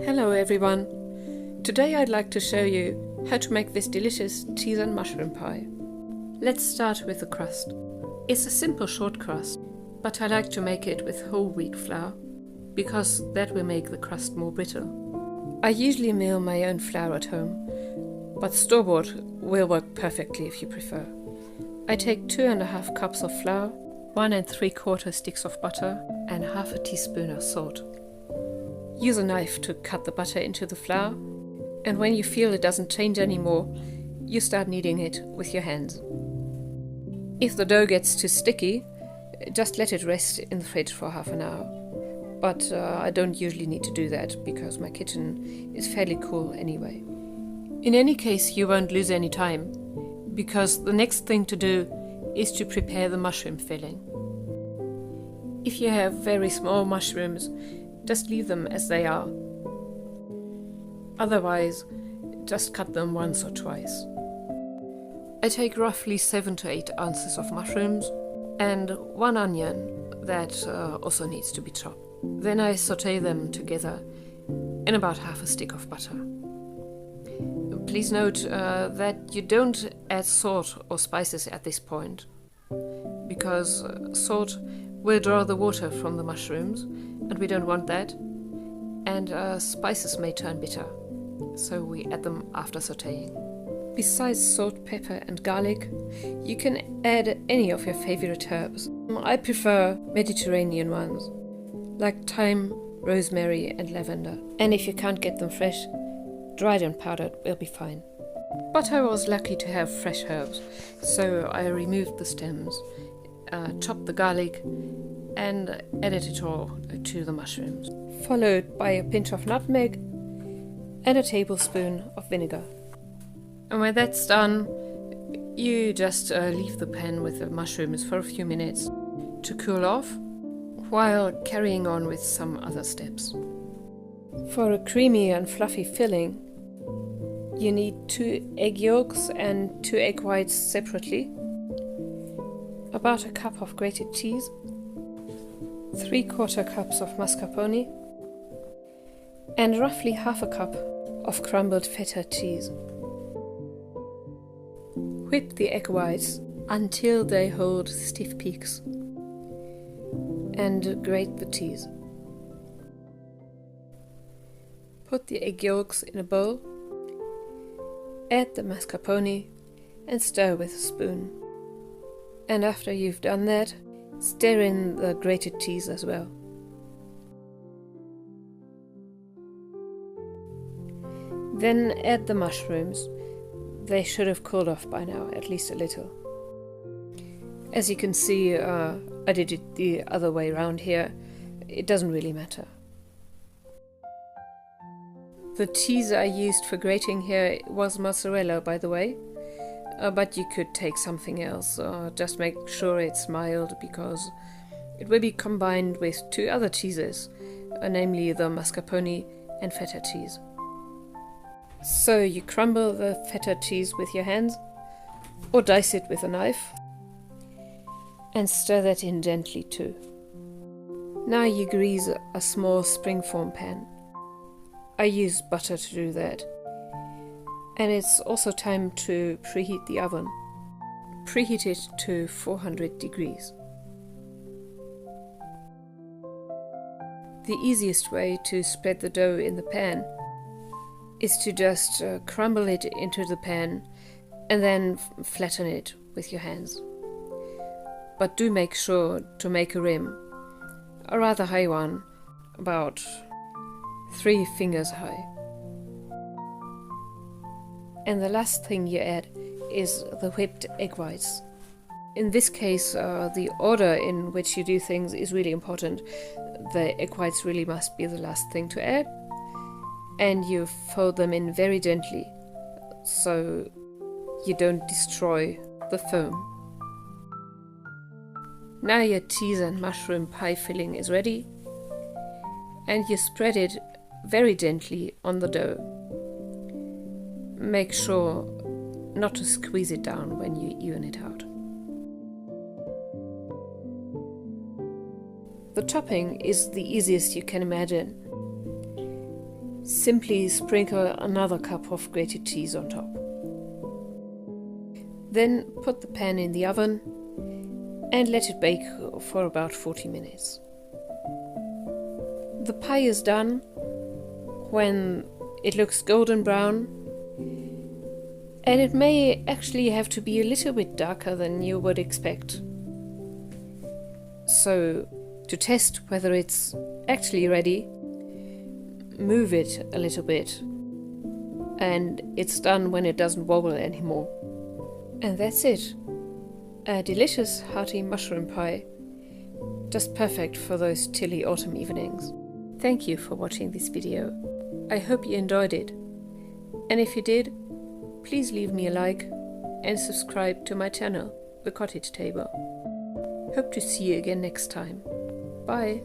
Hello everyone! Today I'd like to show you how to make this delicious cheese and mushroom pie. Let's start with the crust. It's a simple short crust, but I like to make it with whole wheat flour, because that will make the crust more brittle. I usually mill my own flour at home, but store-bought will work perfectly if you prefer. I take 2.5 cups of flour, 1 3/4 sticks of butter and half a teaspoon of salt. Use a knife to cut the butter into the flour, and when you feel it doesn't change anymore, you start kneading it with your hands. If the dough gets too sticky, just let it rest in the fridge for half an hour. But I don't usually need to do that because my kitchen is fairly cool anyway. In any case, you won't lose any time, because the next thing to do is to prepare the mushroom filling. If you have very small mushrooms, just leave them as they are. Otherwise, just cut them once or twice. I take roughly 7 to 8 ounces of mushrooms and 1 onion that also needs to be chopped. Then I saute them together in about half a stick of butter. Please note that you don't add salt or spices at this point, because salt will draw the water from the mushrooms, and we don't want that, and spices may turn bitter, so we add them after sauteing. Besides salt, pepper and garlic, you can add any of your favorite herbs. I prefer Mediterranean ones, like thyme, rosemary and lavender, and if you can't get them fresh, dried and powdered will be fine. But I was lucky to have fresh herbs, so I removed the stems, chopped the garlic and added it all to the mushrooms, followed by a pinch of nutmeg and a tablespoon of vinegar. And when that's done, you just leave the pan with the mushrooms for a few minutes to cool off, while carrying on with some other steps. For a creamy and fluffy filling, you need 2 egg yolks and 2 egg whites separately, about a cup of grated cheese, 3/4 cups of mascarpone, and roughly half a cup of crumbled feta cheese. Whip the egg whites until they hold stiff peaks, and grate the cheese. Put the egg yolks in a bowl, add the mascarpone and stir with a spoon. And after you've done that, stir in the grated cheese as well. Then add the mushrooms. They should have cooled off by now, at least a little. As you can see, I did it the other way around here. It doesn't really matter. The cheese I used for grating here was mozzarella, by the way. But you could take something else, just make sure it's mild, because it will be combined with 2 other cheeses, namely the mascarpone and feta cheese. So you crumble the feta cheese with your hands, or dice it with a knife, and stir that in gently too. Now you grease a small springform pan. I use butter to do that. And it's also time to preheat the oven. Preheat it to 400 degrees. The easiest way to spread the dough in the pan is to just crumble it into the pan and then flatten it with your hands. But do make sure to make a rim, a rather high one, about 3 fingers high. And the last thing you add is the whipped egg whites. In this case, the order in which you do things is really important. The egg whites really must be the last thing to add. And you fold them in very gently, so you don't destroy the foam. Now your cheese and mushroom pie filling is ready, and you spread it very gently on the dough. Make sure not to squeeze it down when you even it out. The topping is the easiest you can imagine. Simply sprinkle another cup of grated cheese on top. Then put the pan in the oven and let it bake for about 40 minutes. The pie is done when it looks golden brown, and it may actually have to be a little bit darker than you would expect. So, to test whether it's actually ready, move it a little bit, and it's done when it doesn't wobble anymore. And that's it. A delicious hearty mushroom pie, just perfect for those chilly autumn evenings. Thank you for watching this video. I hope you enjoyed it, and if you did, please leave me a like and subscribe to my channel, The Cottage Table. Hope to see you again next time. Bye!